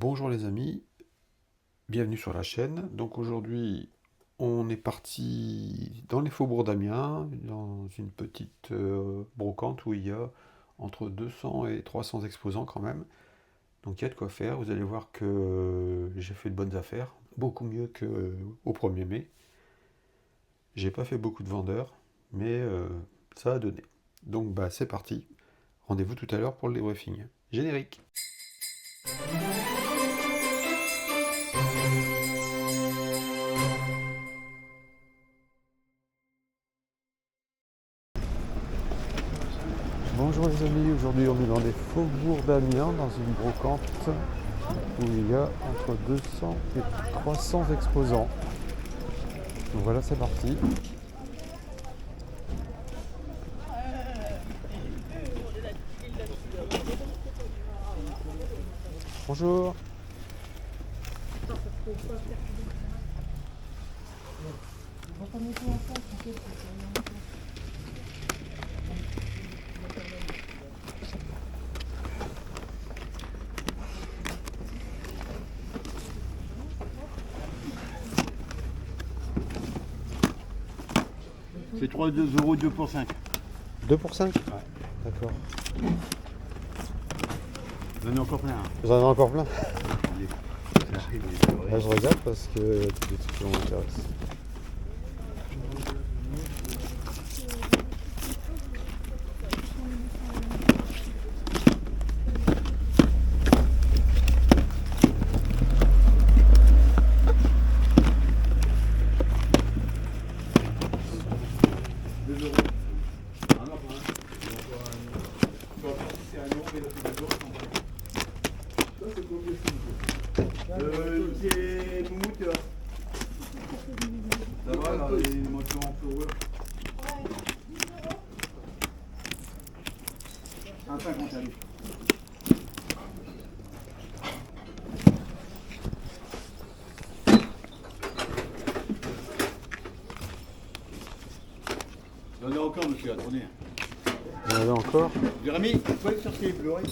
Bonjour les amis, bienvenue sur la chaîne. Donc aujourd'hui, on est parti dans les faubourgs d'Amiens, dans une petite brocante où il y a entre 200 et 300 exposants quand même. Donc il y a de quoi faire, vous allez voir que j'ai fait de bonnes affaires, beaucoup mieux qu'au 1er mai. J'ai pas fait beaucoup de vendeurs, mais ça a donné. Donc bah c'est parti, rendez-vous tout à l'heure pour le débriefing. Générique. Bonjour les amis, aujourd'hui on est dans les faubourgs d'Amiens, dans une brocante où il y a entre 200 et 300 exposants. Donc voilà, c'est parti. Bonjour. C'est 3,2 € 2 pour 5. 2 pour 5. Ouais. D'accord. J'en ai encore plein. Vous en avez encore plein? Ça arrive, c'est vrai. Là je regarde parce que des trucs qui m'intéressent. C'est Moumout. Ça va là, les motos en fourrure. 1,50 allez. J'en ai encore, monsieur, attendez. Vous en avez encore? Jérémy, tu peux aller chercher les Blu-ray?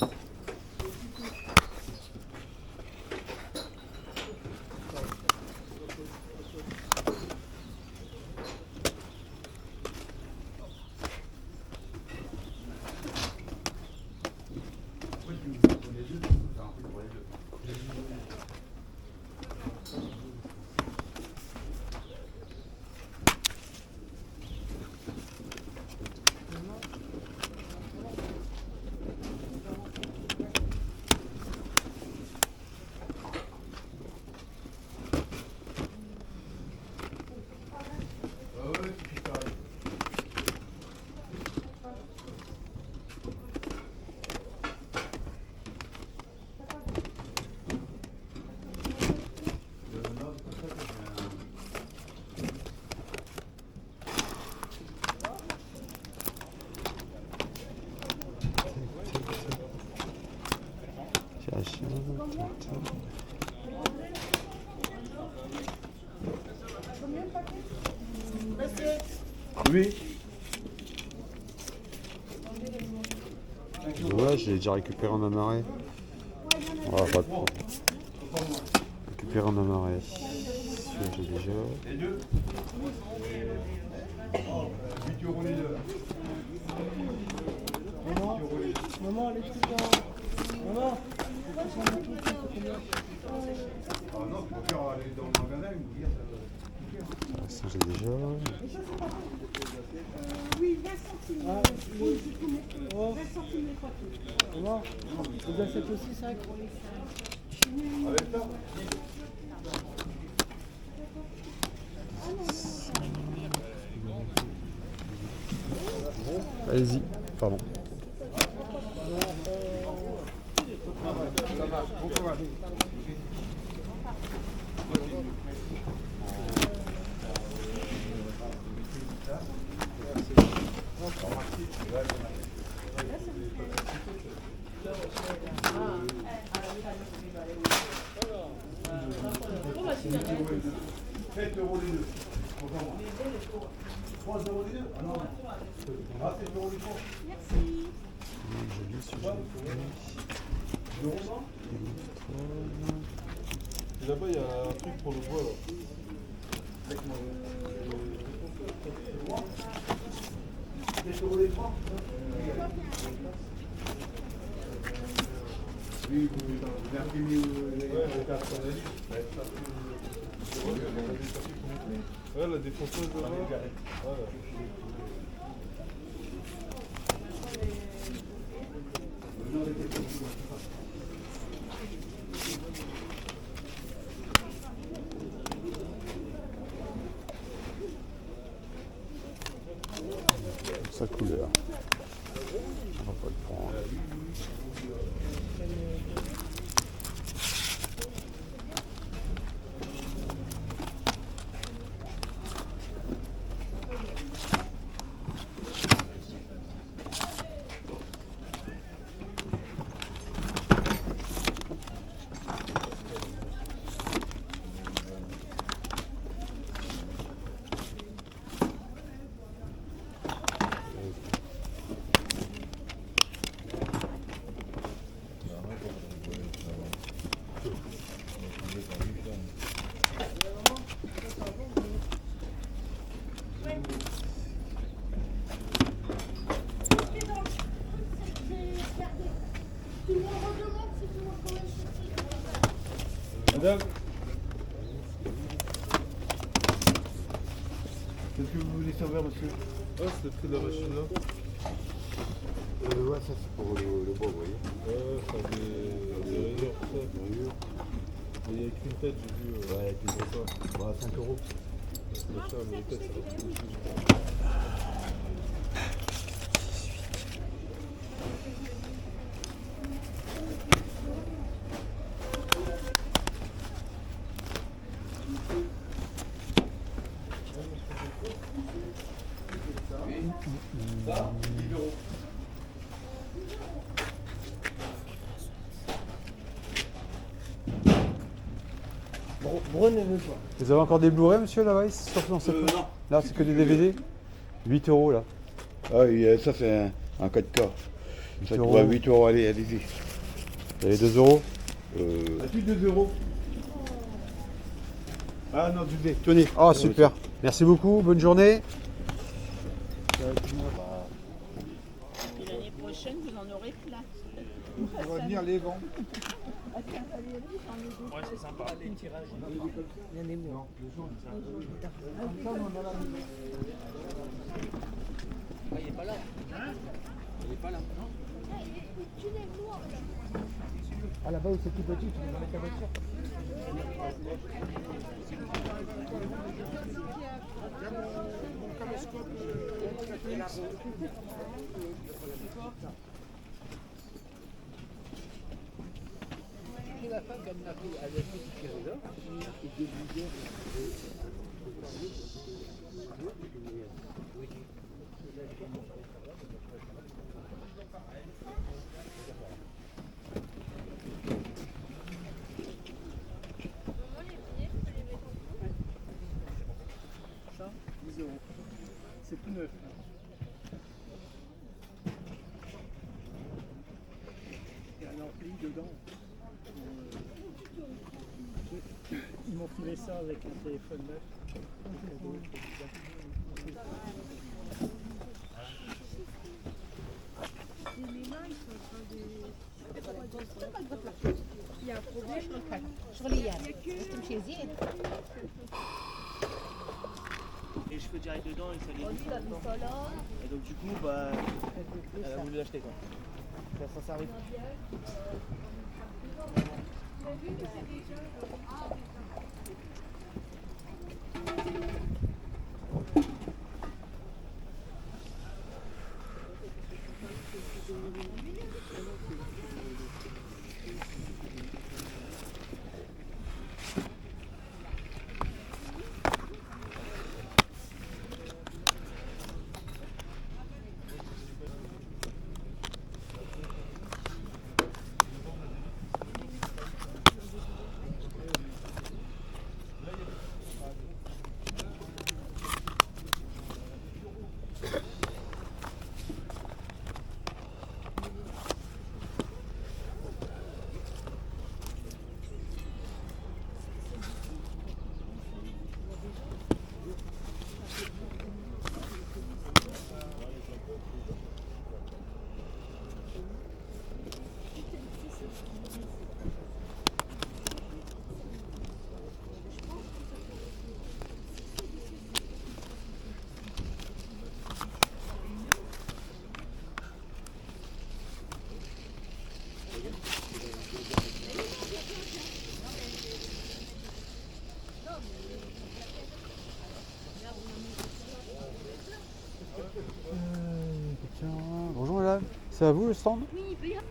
Oui. Ouais, j'ai déjà récupéré en amarré. On va pas de problème. Récupérer en amarré. Celui-là j'ai déjà. Les deux 8 € les deux. Maman, les trucs dans... Maman, Ah non, tu peux faire aller dans le magasin et me dire Ça j'ai déjà. oui, 20 centimes. Oui, c'est tout mettre. 20 centimes les papiers. Comment? Vous achetez aussi 5? avec ça. Allez-y, pardon. Bon courage. Sept euros les deux. 3 € les deux. Ah non. Ah, 7 € les trois. Merci. Joli sujet. Et là-bas, il y a un truc pour le bois, là. Oui, vous imprimez les cartes analyses. Ouais, la défonceuse de là. Voilà. Sa couleur. On va pas le prendre. Madame, Qu'est-ce que vous voulez savoir, monsieur? ah, c'est le prix de la machine là. Ouais, ça c'est pour le bois, vous voyez. Ouais, enfin des rayures, tout ça. Mais il n'y a qu'une tête, j'ai vu. Ouais, tu vois ça. Bah, 5 euros. C'est pas cher, mais les têtes, ça va coûter plus. Brun ne veut pas. Vous avez encore des Blu-ray, monsieur, là-bas, surtout dans cette Non. Là, c'est que des DVD. 8 euros, là. Ah oui, ça c'est un 4K. 8 Ça euros. coûte à 8 euros, allez-y. Vous avez 2 euros. As-tu 2 euros? Ah non, je l'ai. Tenez. Oh, super. Merci beaucoup. Bonne journée. Et l'année prochaine, vous en aurez plein. On va venir les vents. Ouais, c'est sympa. Les tirages. Il y en a moins. Il n'est pas là. Il n'est pas là. Ah là-bas où c'est tout petit, tu peux mettre ta voiture. La femme comme la fille, elle a fait du Canada, et des bouillons. Ça, 10 euros. C'est tout neuf. Il y a un ampli dedans. Ils m'ont filé ça avec un téléphone neuf. Il y a un problème. Et je peux direct dedans et ça les dit. Et donc du coup, bah, elle a voulu l'acheter quoi. Ça s'arrive. C'est à vous le stand? Oui, il peut y avoir.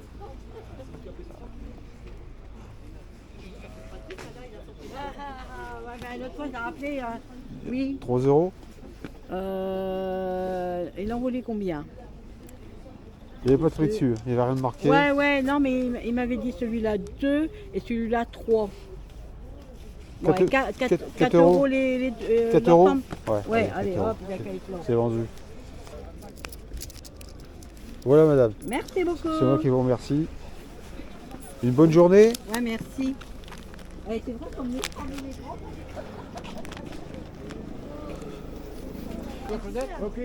Ouais, l'autre fois, il a rappelé. Oui. 3 euros? Il en voulait combien? Il n'y avait pas de prix dessus, il n'y avait rien de marqué. Ouais, non, mais il m'avait dit celui-là 2 et celui-là 3. Ouais, 4 euros les 4 euros? Ouais, allez, 4 euros. hop, il y a qu'à être là. C'est vendu. Voilà madame, Merci beaucoup. c'est moi qui vous remercie. Une bonne journée. Ouais, merci. Allez, c'est vrai qu'on est en métro. Ok.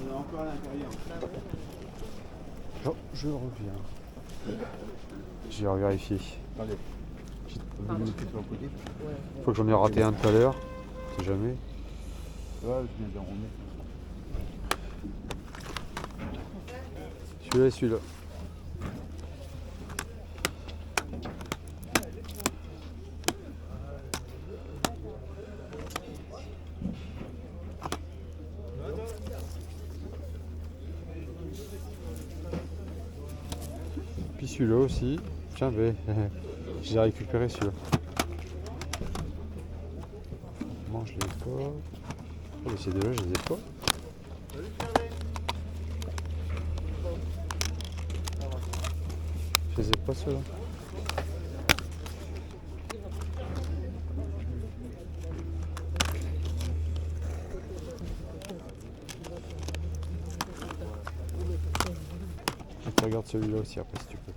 On est encore à l'intérieur. Oh, je reviens. J'ai revérifié. Attendez. Faut que j'en ai raté un tout à l'heure. On sait jamais. Ouais, je viens d'en remettre. Celui-là et celui-là. Puis celui-là aussi. Tiens, mais j'ai récupéré celui-là. Moi je l'ai pas. Oh, mais ces deux-là, je les ai pas. Je les ai pas ceux-là. Tu regardes celui-là aussi après si tu peux.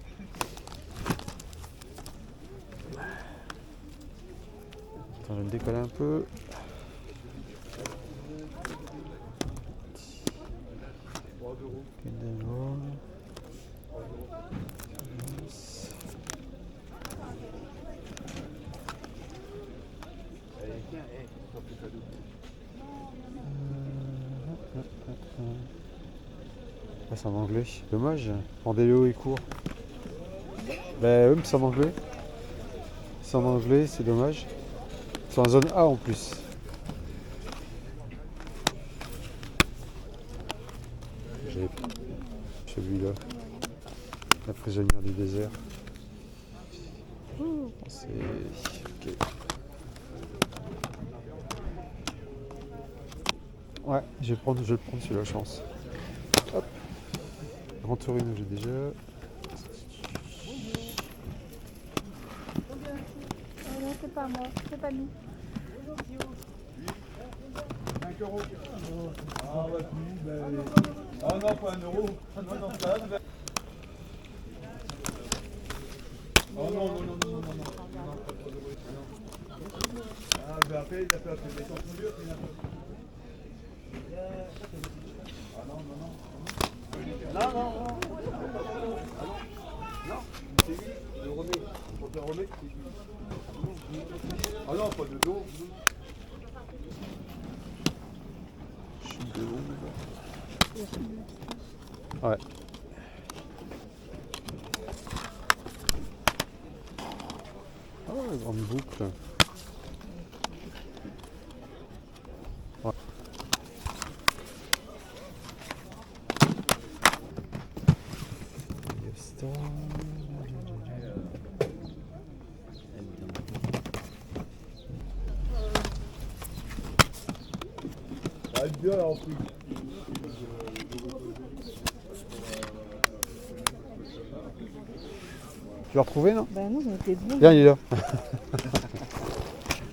Attends, je vais me décoller un peu. Ah, c'est en anglais, dommage. Rendez-le est court. Bah oui, mais c'est en anglais. C'est en anglais, c'est dommage. C'est en zone A en plus. J'ai celui-là. La prisonnière du désert. C'est. Ok. Ouais, je vais le prendre celui-là, je pense. Hop. Grand Torino, j'ai déjà. Non, c'est pas moi, c'est pas nous. 5 euros. Ah ouais, ah non, pas 1 euro. Ah non, non, ça. Oh non, non, non, non, non, non. Ah, je vais appeler, il a fait appeler. Mais ton conduire, c'est une affaire. Ah non, non, non. Non, non, non. Ah non. Non, c'est lui, le remet. Faut te le remettre, c'est lui. Ah non, pas de dos. Ouais. Ah ouais, grande boucle. Ouais. Ça va être bien là en plus. Tu l'as retrouvé, non? Ben non, j'en étais bon. Viens, il est là.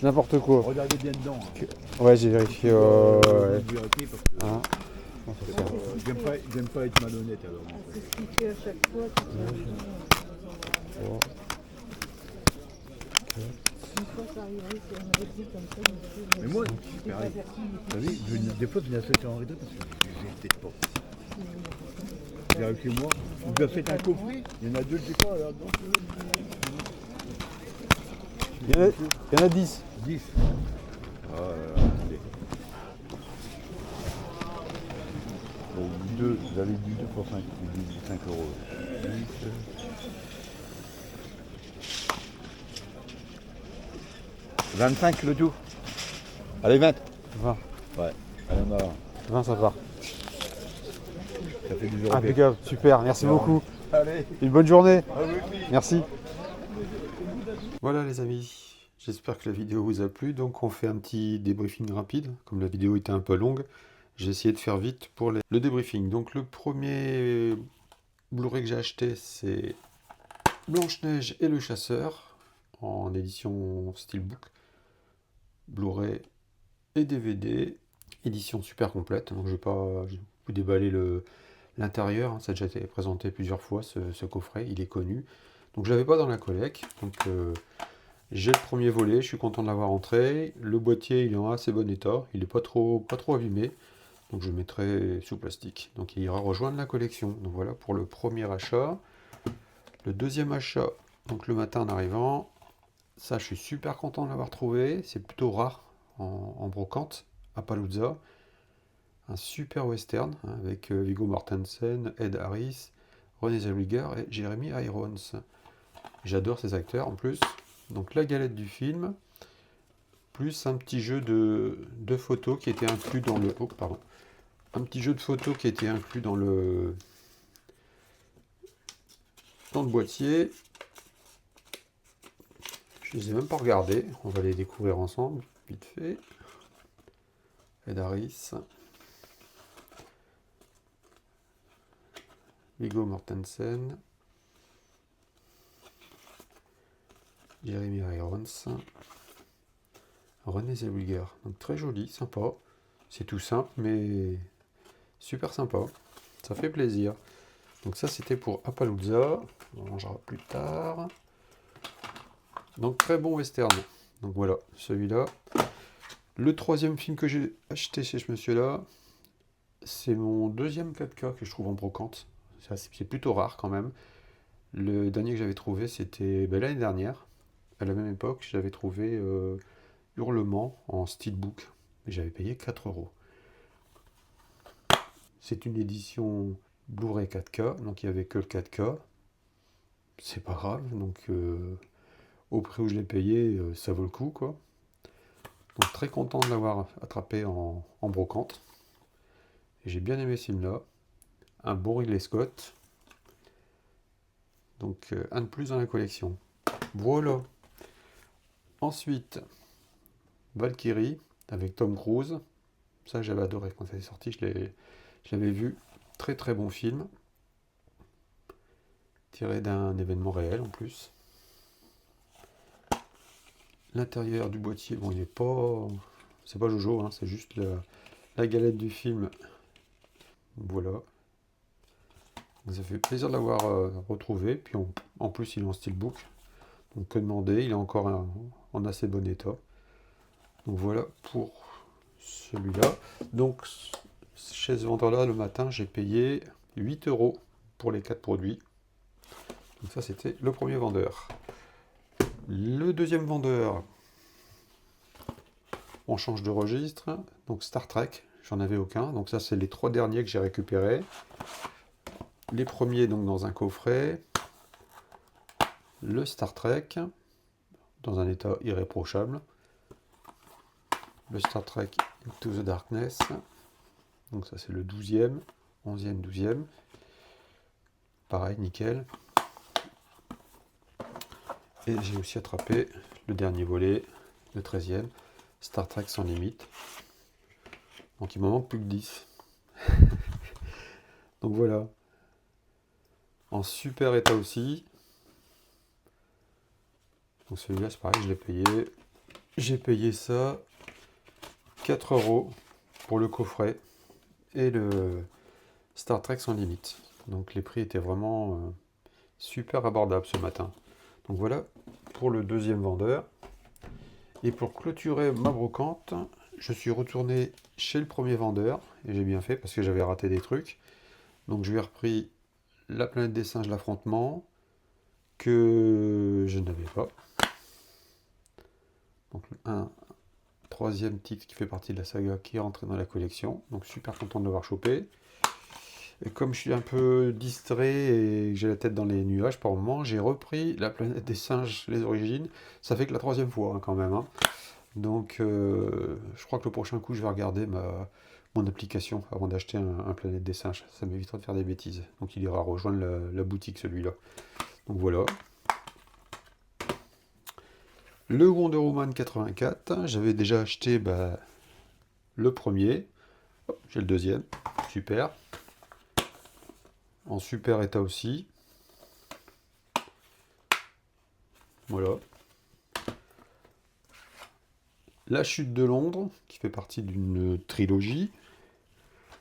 N'importe quoi. Regardez bien dedans. Hein. Ouais, j'ai vérifié. Ouais. Vérifiez parce que Hein, c'est ça. j'aime pas être malhonnête alors. C'est ce qu'il fait à chaque fois. Bon. Une fois, ça arriverait, si on avait dit comme ça, Mais moi, j'étais pas averti. vous savez, des fois, je viens acheter en réseau parce que j'ai peut-être pas. Vérifiez-moi. Vous avez fait un coffret, il y en a deux, je sais pas là. Donc, Il y en a 10. 10. Attendez. Vous avez dit 2 pour 5, 5 euros. 25 le tout. Allez, 20. 20. Ouais. Allez, on a. 20, ça va. Ça fait 10 euros. Impeccable, super, merci beaucoup. Allez. Une bonne journée. Ah oui, oui. Merci. Voilà les amis, j'espère que la vidéo vous a plu. Donc on fait un petit débriefing rapide. Comme la vidéo était un peu longue, j'ai essayé de faire vite pour le débriefing. Donc le premier Blu-ray que j'ai acheté, c'est Blanche-Neige et le Chasseur, en édition Steelbook. Blu-ray et DVD, édition super complète. Donc je vais pas vous déballer l'intérieur, hein. Ça a déjà été présenté plusieurs fois, ce coffret, il est connu. Donc je l'avais pas dans la collecte, donc j'ai le premier volet, je suis content de l'avoir entré. Le boîtier il est en assez bon état, il n'est pas trop abîmé, donc je le mettrai sous plastique. Donc il ira rejoindre la collection. Donc voilà pour le premier achat. Le deuxième achat, donc le matin en arrivant, ça je suis super content de l'avoir trouvé, c'est plutôt rare en brocante, Appaloosa. Un super western hein, avec Viggo Mortensen, Ed Harris, Renée Zellweger et Jeremy Irons. J'adore ces acteurs en plus. Donc la galette du film, plus un petit jeu de photos qui était inclus dans le... Oh, pardon. Un petit jeu de photos qui était inclus dans le boîtier. Je les ai même pas regardés. On va les découvrir ensemble, vite fait. Ed Harris. Viggo Mortensen. Jeremy Irons. Renée Zellweger. Donc très joli, sympa. C'est tout simple, mais super sympa. Ça fait plaisir. Donc ça, c'était pour Appaloosa. On mangera plus tard. Donc très bon western. Donc voilà, celui-là. Le troisième film que j'ai acheté chez ce monsieur-là, c'est mon deuxième 4K que je trouve en brocante. C'est plutôt rare quand même. Le dernier que j'avais trouvé, c'était l'année dernière. À la même époque, j'avais trouvé Hurlement en steelbook. Mais j'avais payé 4 euros. C'est une édition Blu-ray 4K, donc il n'y avait que le 4K. C'est pas grave, donc au prix où je l'ai payé, ça vaut le coup, quoi. Donc très content de l'avoir attrapé en brocante. Et j'ai bien aimé ce film-là. Un bon Ridley Scott. Donc un de plus dans la collection. Voilà. Ensuite, Valkyrie avec Tom Cruise. Ça j'avais adoré quand ça est sorti, je l'avais vu. Très très bon film. Tiré d'un événement réel en plus. L'intérieur du boîtier, bon il est pas... C'est pas Jojo, hein, c'est juste la galette du film. Voilà. Donc, ça fait plaisir de l'avoir retrouvé. Puis en plus il est en steelbook. Donc que demander, il est encore en assez bon état. Donc voilà pour celui-là. Donc chez ce vendeur-là, le matin, j'ai payé 8 euros pour les 4 produits. Donc ça, c'était le premier vendeur. Le deuxième vendeur, on change de registre. Donc Star Trek, j'en avais aucun. Donc ça, c'est les 3 derniers que j'ai récupérés. Les premiers, donc dans un coffret. Le Star Trek, dans un état irréprochable. Le Star Trek Into the Darkness. Donc ça c'est le 12e, 11e, 12e. Pareil, nickel. Et j'ai aussi attrapé le dernier volet, le 13e, Star Trek sans limite. Donc il m'en manque plus que 10. Donc voilà. En super état aussi. Donc celui-là c'est pareil, je l'ai payé. J'ai payé ça 4 euros pour le coffret et le Star Trek sans limite. Donc les prix étaient vraiment super abordables ce matin. Donc voilà pour le deuxième vendeur. Et pour clôturer ma brocante, je suis retourné chez le premier vendeur. Et j'ai bien fait parce que j'avais raté des trucs. Donc je lui ai repris La planète des singes, l'affrontement, que je n'avais pas. Donc un troisième titre qui fait partie de la saga qui est rentré dans la collection. Donc super content de l'avoir chopé. Et comme je suis un peu distrait et que j'ai la tête dans les nuages par moment, j'ai repris La planète des singes, les origines. Ça fait que la troisième fois hein, quand même. Hein. Donc je crois que le prochain coup je vais regarder mon application avant d'acheter un Planète des singes. Ça m'évitera de faire des bêtises. Donc il ira rejoindre la boutique celui-là. Donc voilà. Le Wonder Woman 84, j'avais déjà acheté le premier. Hop, j'ai le deuxième. Super. En super état aussi. Voilà. La chute de Londres, qui fait partie d'une trilogie.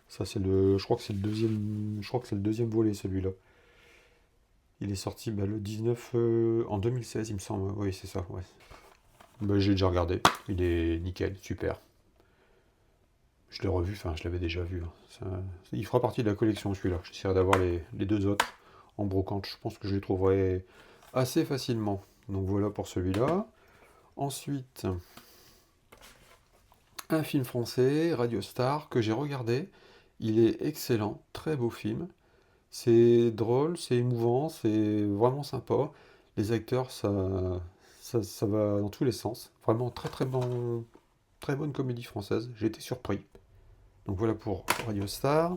Ça c'est je crois que c'est le deuxième. Je crois que c'est le deuxième volet celui-là. Il est sorti le 19 en 2016 il me semble. Oui c'est ça, ouais. J'ai déjà regardé. Il est nickel, super. Je l'ai revu, enfin je l'avais déjà vu. Hein. Il fera partie de la collection celui-là. J'essaierai d'avoir les deux autres en brocante. Je pense que je les trouverai assez facilement. Donc voilà pour celui-là. Ensuite, un film français, Radio Star, que j'ai regardé. Il est excellent, très beau film. C'est drôle, c'est émouvant, c'est vraiment sympa. Les acteurs, ça va dans tous les sens. Vraiment très très bonne comédie française. J'ai été surpris. Donc voilà pour Radio Star.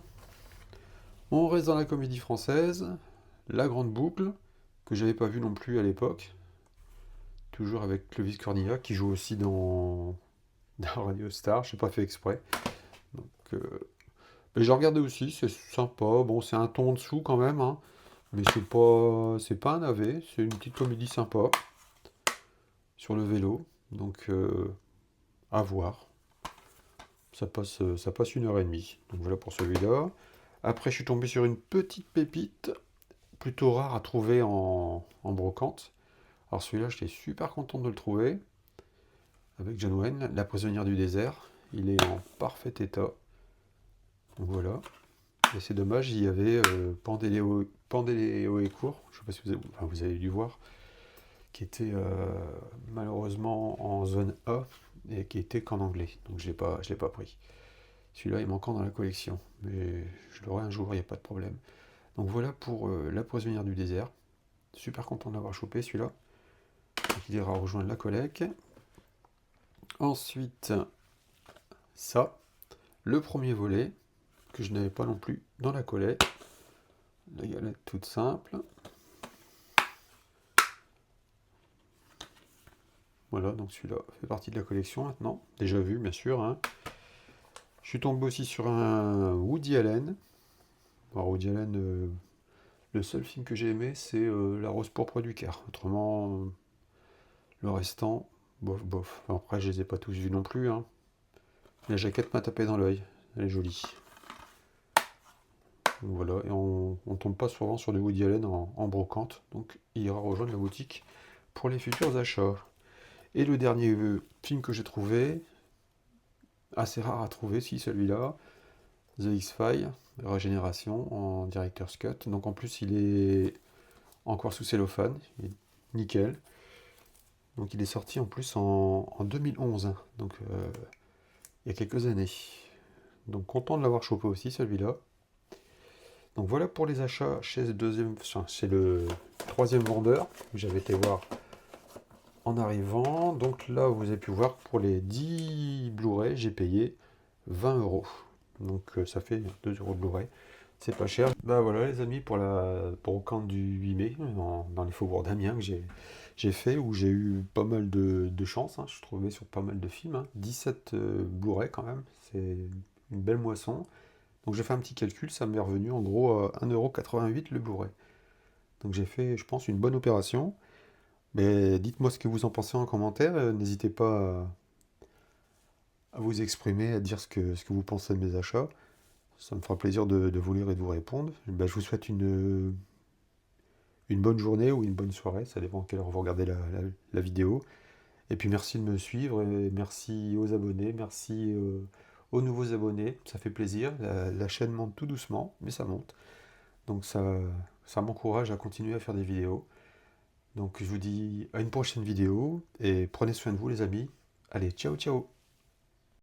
On reste dans la comédie française. La Grande Boucle, que j'avais pas vu non plus à l'époque. Toujours avec Clovis Cornillac, qui joue aussi dans Radio Star. Je n'ai pas fait exprès. Donc, mais j'ai regardé aussi, c'est sympa. Bon, c'est un ton en dessous quand même. Hein. Mais c'est pas un navet. C'est une petite comédie sympa. Sur le vélo. Donc, à voir. Ça passe 1h30. Donc voilà pour celui-là. Après, je suis tombé sur une petite pépite, plutôt rare à trouver en brocante. Alors celui-là, j'étais super content de le trouver. Avec John Wayne, La prisonnière du désert. Il est en parfait état. Donc voilà. Et c'est dommage, il y avait Pandéléo et court. Je ne sais pas si vous avez dû voir. Qui était malheureusement en zone A et qui était qu'en anglais. Donc je l'ai pas pris. Celui-là est manquant dans la collection, mais je l'aurai un jour, il n'y a pas de problème. Donc voilà pour La prisonnière du désert. Super content de l'avoir chopé celui-là. Donc il ira rejoindre la collecte. Ensuite, ça, le premier volet, que je n'avais pas non plus dans la collecte. La galette toute simple. Voilà, donc celui-là fait partie de la collection maintenant. Déjà vu, bien sûr. Hein. Je suis tombé aussi sur un Woody Allen. Alors, Woody Allen, le seul film que j'ai aimé, c'est La Rose pourpre du Caire. Autrement, le restant, bof, bof. Alors, après, je les ai pas tous vus non plus. Hein. La jaquette m'a tapé dans l'œil. Elle est jolie. Donc, voilà, et on tombe pas souvent sur du Woody Allen en brocante. Donc, il ira rejoindre la boutique pour les futurs achats. Et le dernier film que j'ai trouvé, assez rare à trouver, si celui-là, The X-Files, Régénération en Director's Cut. Donc en plus il est encore sous cellophane, il est nickel. Donc il est sorti en plus en 2011, hein. Donc il y a quelques années. Donc content de l'avoir chopé aussi celui-là. Donc voilà pour les achats chez le troisième vendeur que j'avais été voir en arrivant. Donc là vous avez pu voir pour les 10 Blu-ray j'ai payé 20 €. Donc ça fait 2 € de Blu-ray. C'est pas cher. Bah voilà les amis pour la brocante du 8 mai dans les faubourgs d'Amiens que j'ai fait où j'ai eu pas mal de chance. Hein. Je suis trouvé sur pas mal de films. Hein. 17 Blu-ray quand même. C'est une belle moisson. Donc j'ai fait un petit calcul. Ça m'est revenu en gros à 1,88 € le Blu-ray. Donc j'ai fait je pense une bonne opération. Mais dites-moi ce que vous en pensez en commentaire. N'hésitez pas à vous exprimer, à dire ce que vous pensez de mes achats. Ça me fera plaisir de vous lire et de vous répondre. Ben, je vous souhaite une bonne journée ou une bonne soirée. Ça dépend à quelle heure vous regardez la vidéo. Et puis merci de me suivre. Et merci aux abonnés. Merci aux nouveaux abonnés. Ça fait plaisir. La chaîne monte tout doucement, mais ça monte. Donc ça m'encourage à continuer à faire des vidéos. Donc je vous dis à une prochaine vidéo et prenez soin de vous les amis. Allez, ciao ciao.